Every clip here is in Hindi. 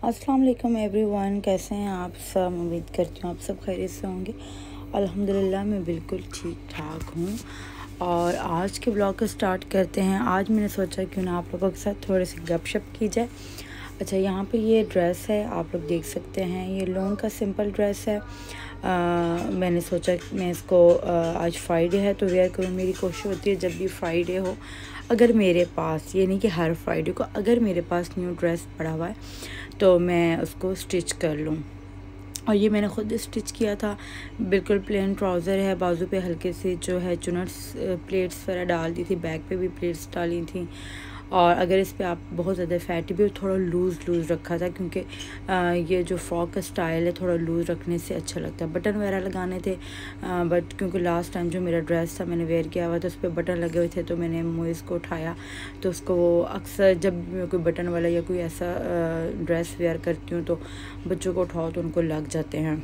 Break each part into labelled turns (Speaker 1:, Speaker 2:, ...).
Speaker 1: अस्सलाम वालेकुम एवरीवन, कैसे हैं आप सब। उम्मीद करती हूँ आप सब खैरियत से होंगे। अल्हम्दुलिल्लाह मैं बिल्कुल ठीक ठाक हूँ। और आज के ब्लॉग को स्टार्ट करते हैं। आज मैंने सोचा क्यों ना आप लोगों के साथ थोड़ी सी गपशप की जाए। अच्छा, यहाँ पे ये ड्रेस है, आप लोग देख सकते हैं। ये लॉन्ग का सिंपल ड्रेस है। मैंने सोचा कि मैं इसको आज फ्राइडे है तो वेयर करूँ। मेरी कोशिश होती है जब भी फ्राइडे हो, अगर मेरे पास, ये नहीं कि हर फ्राइडे को, अगर मेरे पास न्यू ड्रेस पड़ा हुआ है तो मैं उसको स्टिच कर लूँ। और ये मैंने ख़ुद स्टिच किया था। बिल्कुल प्लेन ट्राउज़र है, बाजू पे हल्के से जो है चुनट्स प्लेट्स वगैरह डाल दी थी, बैक पे भी प्लेट्स डाली थी। और अगर इस पे आप बहुत ज़्यादा फैटी भी, थोड़ा लूज़ रखा था क्योंकि ये जो फ्रॉक का स्टाइल है थोड़ा लूज़ रखने से अच्छा लगता है। बटन वगैरह लगाने थे बट क्योंकि लास्ट टाइम जो मेरा ड्रेस था मैंने वेयर किया हुआ था उस पर बटन लगे हुए थे, तो मैंने मोइज़ को उठाया। तो उसको वो अक्सर जब मैं कोई बटन वाला या कोई ऐसा ड्रेस वेयर करती हूँ तो बच्चों को उठाओ तो उनको लग जाते हैं।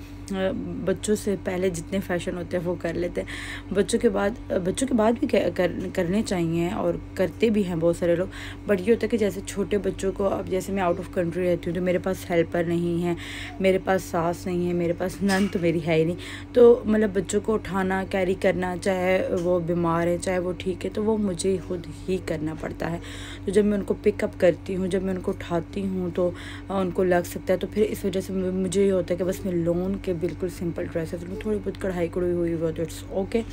Speaker 1: बच्चों से पहले जितने फ़ैशन होते हैं वो कर लेते हैं, बच्चों के बाद भी करने चाहिए और करते भी हैं बहुत सारे लोग। बट ये होता है कि जैसे छोटे बच्चों को, अब जैसे मैं आउट ऑफ कंट्री रहती हूँ तो मेरे पास हेल्पर नहीं है, मेरे पास सास नहीं है, मेरे पास नन तो मेरी है ही नहीं। तो मतलब बच्चों को उठाना, कैरी करना, चाहे वो बीमार है चाहे वो ठीक है, तो वो मुझे खुद ही करना पड़ता है। तो जब मैं उनको पिकअप करती हूँ, जब मैं उनको उठाती हूँ तो उनको लग सकता है। तो फिर इस वजह से मुझे ये होता है कि बस मैं लोन के बिल्कुल सिंपल ड्रेस है, तो थोड़ी बहुत कढ़ाई कढ़ाई हुई वो तो इट्स ओके।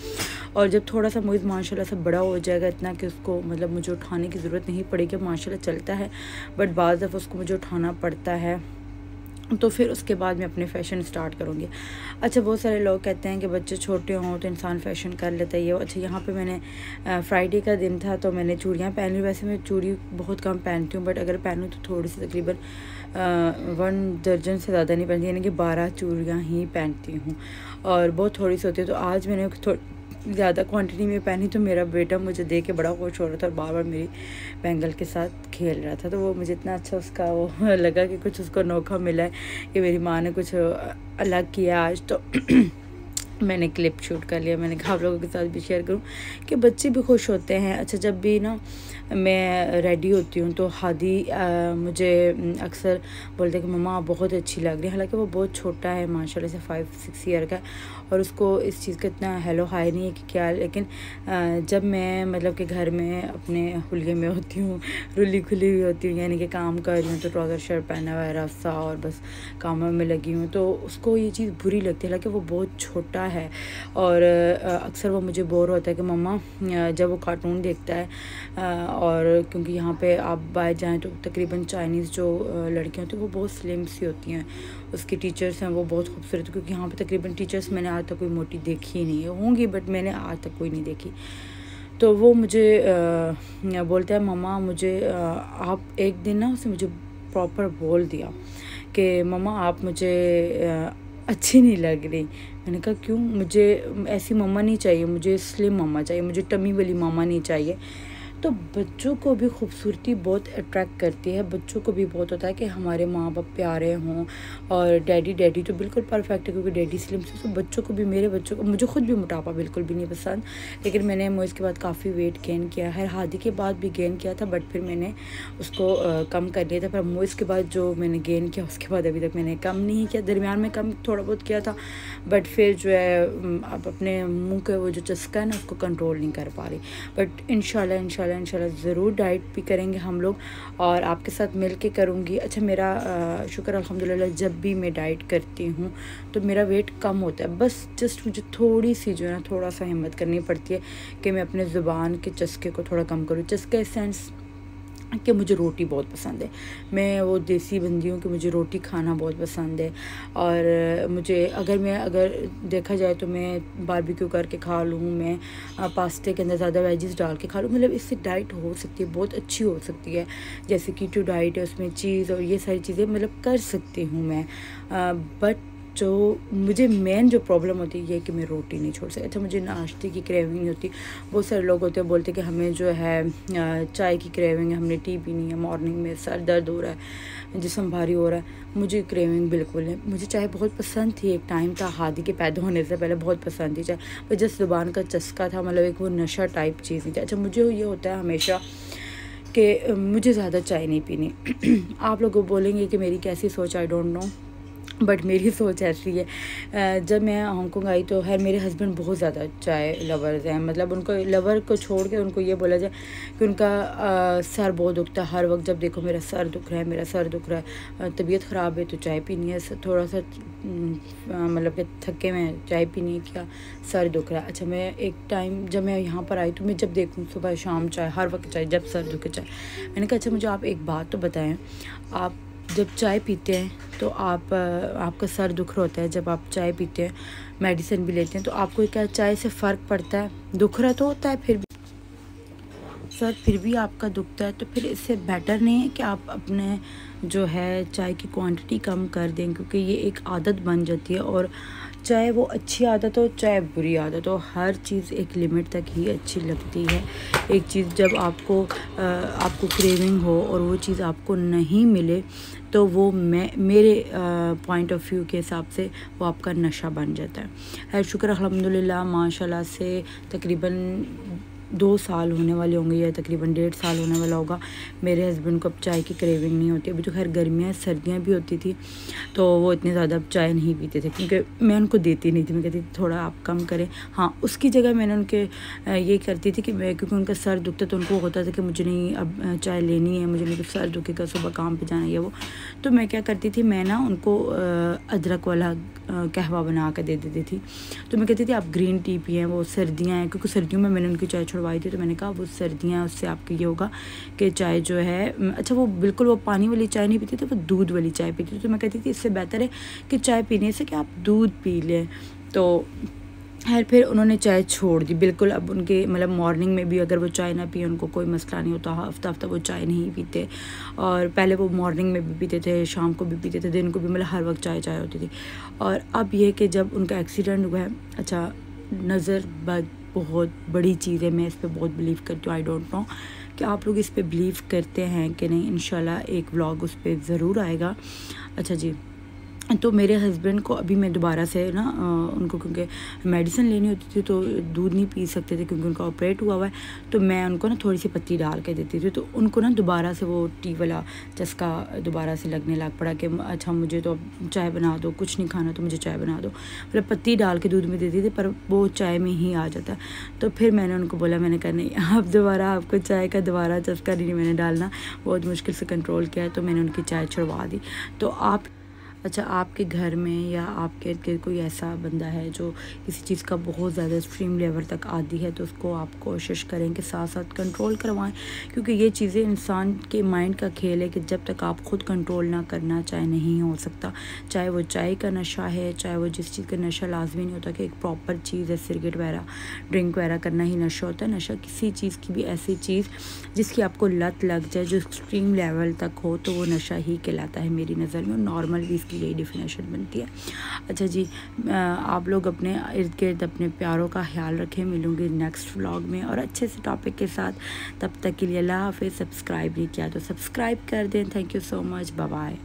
Speaker 1: और जब थोड़ा सा मुझे माशाल्लाह से बड़ा हो जाएगा इतना कि उसको मतलब मुझे उठाने की ज़रूरत नहीं पड़ेगी, माशाल्लाह चलता है, बट बाज़ दफ़ा उसको मुझे उठाना पड़ता है, तो फिर उसके बाद मैं अपने फ़ैशन स्टार्ट करूँगी। अच्छा, बहुत सारे लोग कहते हैं कि बच्चे छोटे हों तो इंसान फ़ैशन कर लेता है ये। अच्छा, यहाँ पे मैंने फ्राइडे का दिन था तो मैंने चूड़ियाँ पहन ली। वैसे मैं चूड़ी बहुत कम पहनती हूँ, बट अगर पहनूँ तो थोड़ी सी, तकरीबन 1 दर्जन से ज़्यादा नहीं पहनती, यानी कि 12 चूड़ियाँ ही पहनती हूँ और बहुत थोड़ी सी होती है। तो आज मैंने ज़्यादा क्वांटिटी में पहनी तो मेरा बेटा मुझे देख के बड़ा खुश हो रहा था और बार बार मेरी बैंगल के साथ खेल रहा था। तो वो मुझे इतना अच्छा उसका वो लगा कि कुछ उसको अनोखा मिला है कि मेरी माँ ने कुछ अलग किया आज। तो मैंने क्लिप शूट कर लिया। मैंने कहा आप लोगों के साथ भी शेयर करूं कि बच्चे भी खुश होते हैं। अच्छा, जब भी ना मैं रेडी होती हूँ तो हादी मुझे अक्सर बोलते हैं कि मम्मा आप बहुत अच्छी लग रही है। हालांकि वो बहुत छोटा है, माशाल्लाह से 5-6 ईयर का है और उसको इस चीज़ का इतना हेलो हाई नहीं है कि क्या। लेकिन जब मैं मतलब कि घर में अपने हुलिये में होती हूँ, रुली खुली हुई होती हूँ, यानी कि काम कर रही हूँ, तो ट्राउज़र शर्ट पहना हुआ है रफ्सा और बस कामों में लगी हूँ, तो उसको ये चीज़ बुरी लगती है। हालांकि वो बहुत छोटा है और अक्सर वो मुझे बोर होता है कि मम्मा, जब वो कार्टून देखता है और क्योंकि यहाँ पे आप बाहर जाएं तो तकरीबन चाइनीज़ जो लड़कियाँ होती हैं वो बहुत स्लिम सी होती हैं, उसकी टीचर्स हैं वो बहुत खूबसूरत, क्योंकि यहाँ पे तकरीबन टीचर्स मैंने आज तक कोई मोटी देखी ही नहीं है, होंगी बट मैंने आज तक कोई नहीं देखी। तो वो मुझे बोलता है मम्मा मुझे आप, एक दिन ना उसने मुझे प्रॉपर बोल दिया कि मम्मा आप मुझे अच्छी नहीं लग रही। मैंने कहा क्यों? मुझे ऐसी मम्मा नहीं चाहिए, मुझे स्लिम मम्मा चाहिए, मुझे टमी वाली मम्मा नहीं चाहिए। तो बच्चों को भी खूबसूरती बहुत अट्रैक्ट करती है, बच्चों को भी बहुत होता है कि हमारे माँ बाप प्यारे हों। और डैडी तो बिल्कुल परफेक्ट है क्योंकि डैडी स्लिम से, तो बच्चों को भी, मेरे बच्चों को, मुझे खुद भी मोटापा बिल्कुल भी नहीं पसंद, लेकिन मैंने मोइज़ के बाद काफ़ी वेट गेन किया है, हादी के बाद भी गेन किया था बट फिर मैंने उसको कम कर लिया था। पर मोइज़ के बाद जो मैंने गेन किया उसके बाद अभी तक मैंने कम नहीं किया, दरमियान में कम थोड़ा बहुत किया था बट फिर जो है अब अपने मुँह के वो जो चस्का है ना उसको कंट्रोल नहीं कर पा रही। बट इंशाल्लाह ज़रूर डाइट भी करेंगे हम लोग और आपके साथ मिल के करूँगी। अच्छा, मेरा शुक्र अल्हम्दुलिल्लाह जब भी मैं डाइट करती हूँ तो मेरा वेट कम होता है, बस जस्ट मुझे थोड़ी सी जो है ना थोड़ा सा हिम्मत करनी पड़ती है कि मैं अपने ज़ुबान के चस्के को थोड़ा कम करूँ। चस्का इस सेंस कि मुझे रोटी बहुत पसंद है, मैं वो देसी बंदी हूँ कि मुझे रोटी खाना बहुत पसंद है। और मुझे अगर देखा जाए तो मैं बारबेक्यू करके खा लूँ, मैं पास्ते के अंदर ज़्यादा वेजिस डाल के खा लूँ, मतलब इससे डाइट हो सकती है, बहुत अच्छी हो सकती है। जैसे कीटो डाइट है, उसमें चीज़ और ये सारी चीज़ें मतलब कर सकती हूँ मैं। बट जो मुझे मेन जो प्रॉब्लम होती है ये कि मैं रोटी नहीं छोड़ सकती। अच्छा, मुझे नाश्ते की क्रेविंग होती, बहुत सारे लोग होते हैं बोलते हैं कि हमें जो है चाय की क्रेविंग है, हमने टी पीनी है, मॉर्निंग में सर दर्द हो रहा है, जिस्म भारी हो रहा है। मुझे क्रेविंग बिल्कुल है, मुझे चाय बहुत पसंद थी, एक टाइम था हादी के पैदा होने से पहले बहुत पसंद थी चाय, पर जिस ज़ुबान का चस्का था, मतलब एक वो नशा टाइप चीज़ नहीं थी। अच्छा, मुझे ये होता है हमेशा कि मुझे ज़्यादा चाय नहीं पीनी। आप लोग बोलेंगे कि मेरी कैसी सोच, आई डोंट नो, बट मेरी सोच ऐसी है। जब मैं हांगकांग आई तो मेरे हस्बैंड बहुत ज़्यादा चाय लवर्स हैं, मतलब उनको लवर को छोड़ के उनको ये बोला जाए कि उनका सर बहुत दुखता है हर वक्त। जब देखो मेरा सर दुख रहा है, मेरा सर दुख रहा है, तबीयत ख़राब है तो चाय पीनी है, थोड़ा सा मतलब कि थके में चाय पीनी है, क्या सर दुख रहा है। अच्छा, मैं एक टाइम जब मैं यहाँ पर आई तो मैं जब देखूँ सुबह शाम चाय, हर वक्त चाय, जब सर दुखे चाय। मैंने कहा अच्छा मुझे आप एक बात तो बताएं, आप जब चाय पीते हैं तो आपका सर दुख रहा होता है, जब आप चाय पीते हैं, मेडिसिन भी लेते हैं, तो आपको क्या चाय से फ़र्क पड़ता है? दुख रहा तो होता है फिर भी सर, फिर भी आपका दुखता है, तो फिर इससे बेटर नहीं है कि आप अपने जो है चाय की क्वांटिटी कम कर दें, क्योंकि ये एक आदत बन जाती है। और चाहे वो अच्छी आदत हो चाहे बुरी आदत हो, हर चीज़ एक लिमिट तक ही अच्छी लगती है। एक चीज़ जब आपको क्रेविंग हो और वो चीज़ आपको नहीं मिले तो वो मेरे पॉइंट ऑफ व्यू के हिसाब से वो आपका नशा बन जाता है। शुक्र अल्हम्दुलिल्लाह, माशाल्लाह से तकरीबन 2 साल होने वाले होंगे या तकरीबन 1.5 साल होने वाला होगा, मेरे हस्बैंड को अब चाय की क्रेविंग नहीं होती। अभी तो खैर गर्मियाँ सर्दियाँ भी होती थी तो वो इतने ज़्यादा अब चाय नहीं पीते थे, क्योंकि मैं उनको देती नहीं थी। मैं कहती थी थोड़ा आप कम करें। हाँ, उसकी जगह मैंने उनके ये करती थी कि मैं, क्योंकि उनका सर दुखता तो उनको होता था कि मुझे नहीं अब चाय लेनी है, मुझे नहीं तो सर दुखेगा, सुबह काम पर जाना है वो। तो मैं क्या करती थी, मैं ना उनको अदरक वाला कहवा बना कर दे देती थी। तो मैं कहती थी आप ग्रीन टी पिएं, वो सर्दियाँ हैं, क्योंकि सर्दियों में मैंने उनकी चाय छुड़वाई थी। तो मैंने कहा वो सर्दियाँ हैं, उससे आपको ये होगा कि चाय जो है, अच्छा वो बिल्कुल वो पानी वाली चाय नहीं पीती थी, वो दूध वाली चाय पीती थी। तो मैं कहती थी इससे बेहतर है कि चाय पीने से कि आप दूध पी लें। तो फिर उन्होंने चाय छोड़ दी बिल्कुल। अब उनके मतलब मॉर्निंग में भी अगर वो चाय ना पिए उनको कोई मसला नहीं होता, हफ्ता वो चाय नहीं पीते। और पहले वो मॉर्निंग में भी पीते थे, शाम को भी पीते थे, दिन को भी, मतलब हर वक्त चाय होती थी। और अब ये कि जब उनका एक्सीडेंट हुआ है, अच्छा नज़र बद बहुत बड़ी चीज़ है, मैं इस पर बहुत बिलीव करती हूँ। आई डोंट नो कि आप लोग इस पर बिलीव करते हैं कि नहीं, इंशाल्लाह एक व्लॉग उस पर ज़रूर आएगा। अच्छा जी, तो मेरे हस्बैंड को अभी मैं दोबारा से ना उनको, क्योंकि मेडिसिन लेनी होती थी तो दूध नहीं पी सकते थे क्योंकि उनका ऑपरेट हुआ है, तो मैं उनको ना थोड़ी सी पत्ती डाल के देती थी। तो उनको ना दोबारा से वो टी वाला चस्का दोबारा से लगने लग पड़ा कि अच्छा मुझे तो चाय बना दो, कुछ नहीं खाना तो मुझे चाय बना दो। मतलब पत्ती डाल के दूध में देती थी पर वो चाय में ही आ जाता। तो फिर मैंने उनको बोला, मैंने कहा नहीं, अब दोबारा आपको चाय का दोबारा चस्का नहीं मैंने डालना, बहुत मुश्किल से कंट्रोल किया है। तो मैंने उनकी चाय छुड़वा दी। तो अच्छा, आपके घर में या आपके इर्द कोई ऐसा बंदा है जो किसी चीज़ का बहुत ज़्यादा एक्सट्रीम लेवल तक आदी है, तो उसको आप कोशिश करें कि साथ साथ कंट्रोल करवाएं, क्योंकि ये चीज़ें इंसान के माइंड का खेल है कि जब तक आप ख़ुद कंट्रोल ना करना चाहे नहीं हो सकता। चाहे वो चाय का नशा है, चाहे वो जिस चीज़ का नशा लाजमी नहीं होता कि एक प्रॉपर चीज़ है, सिगरेट वगैरह ड्रिंक वगैरह करना ही नशा होता है। नशा किसी चीज़ की भी ऐसी चीज़ जिसकी आपको लत लग जाए, जो एक्सट्रीम लेवल तक हो, तो वो नशा ही कहलाता है मेरी नज़र में। नॉर्मल भी की यही डिफिनेशन बनती है। अच्छा जी, आप लोग अपने इर्द गिर्द अपने प्यारों का ख्याल रखें। मिलूंगी नेक्स्ट व्लॉग में और अच्छे से टॉपिक के साथ। तब तक के लिए अल्लाह हाफ़िज़। सब्सक्राइब नहीं किया तो सब्सक्राइब कर दें। Thank you so much, bye bye.